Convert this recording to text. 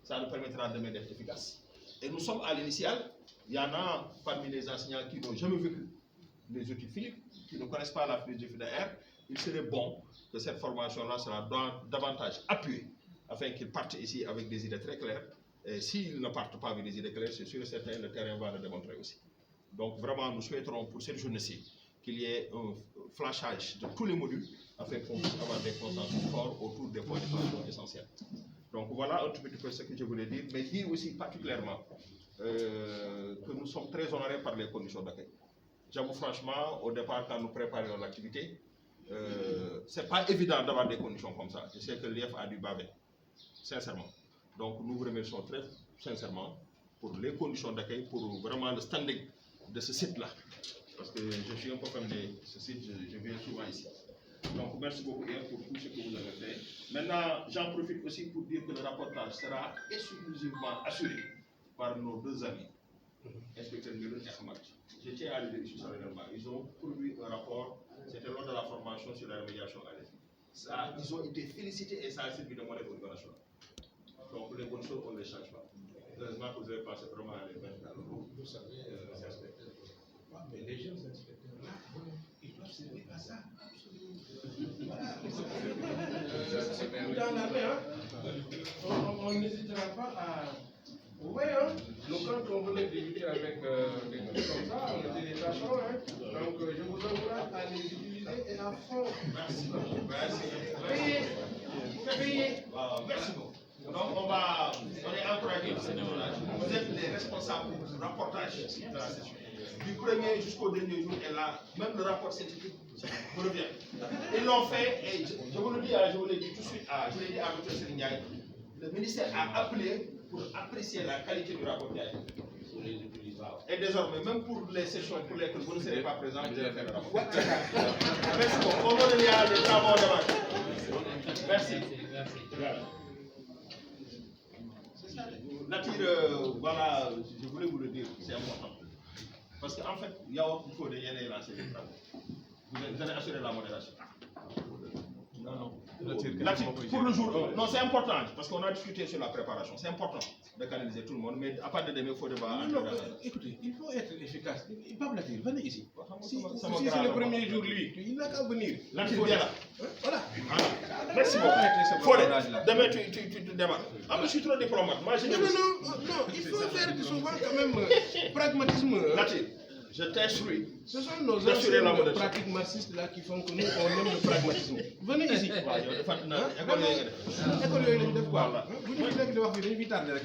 ça nous permettra demain d'être efficace. Et nous sommes à l'initiale. Il y en a parmi les enseignants qui n'ont jamais vécu les outils Philippe, qui ne connaissent pas la philosophie de R. Il serait bon que cette formation-là sera davantage appuyée afin qu'ils partent ici avec des idées très claires. Et s'ils ne partent pas avec des idées claires, c'est sûr et certain, le terrain va le démontrer aussi. Donc vraiment, nous souhaiterons pour cette journée-ci qu'il y ait un flashage de tous les modules afin qu'on puisse avoir des consensus forts autour des points de formation essentiels. Donc voilà un tout petit peu ce que je voulais dire, mais dire aussi particulièrement que nous sommes très honorés par les conditions d'accueil. J'avoue franchement, au départ, quand nous préparions l'activité, ce n'est pas évident d'avoir des conditions comme ça. Je sais que l'IEF a dû baver, sincèrement. Donc nous vous remercions très sincèrement pour les conditions d'accueil, pour vraiment le standing de ce site-là. Parce que je suis un peu comme ce site, je viens souvent ici. Donc merci beaucoup pour tout ce que vous avez fait. Maintenant, j'en profite aussi pour dire que le rapportage sera exclusivement assuré par nos deux amis, inspecteur Miroun et Ahmad. Je tiens à le dire ici solennellement. Ils ont produit un rapport, c'était lors de la formation sur la remédiation à l'EFI. Ils ont été félicités et ça a servi de modèle au niveau national. Donc les bonnes choses, on ne les change pas. Heureusement que vous avez pensé vraiment à les mettre dans le groupe. Vous savez, mais les jeunes inspecteurs là, ils doivent servir à ça. Dans la main, on n'hésitera pas à. Vous voyez, hein, nous, quand on venait débuter avec des trucs comme ça, on était des tâchons. Hein, donc, je vous encourage à les utiliser et à fond. Merci. Payez. Merci beaucoup. Donc, on est encouragé. Vous êtes les responsables du rapportage de la session. Du premier jusqu'au dernier jour, et là, même le rapport scientifique vous revient. Ils l'ont fait, et je vous le dis, je vous l'ai dit tout de suite, je l'ai dit à Dr. Serignay, le ministère a appelé pour apprécier la qualité du rapport Ndiaye. Et désormais, même pour les sessions pour lesquelles vous ne serez pas présent, vous allez faire le rapport. Merci beaucoup. Au nom de l'IA, les travaux devant. Merci. Nature, voilà, je voulais vous le dire, c'est important. Parce qu'en fait, il faut des yénés lancer les travaux. Vous allez assurer la modération. Non. Pour le jour, non, c'est important, parce qu'on a discuté sur la préparation. C'est important de canaliser tout le monde, mais à part de demain, il faut débat. Non, écoutez, il faut être efficace. Pape Latir, venez ici. Si c'est le premier jour, lui, il n'a qu'à venir. Latir, viens là. Voilà. Merci beaucoup. Demain, tu démarres. Ah, mais je suis trop diplomate. Moi, non, il faut faire souvent quand même pragmatisme. Latir, je t'instruis. Ce sont nos anciennes pratiques marxistes là qui font que nous, on aime le pragmatisme. Venez ici. École yooyu lañu def quoi. Bu ñu nekk di wax fii dañu fi tardé rek.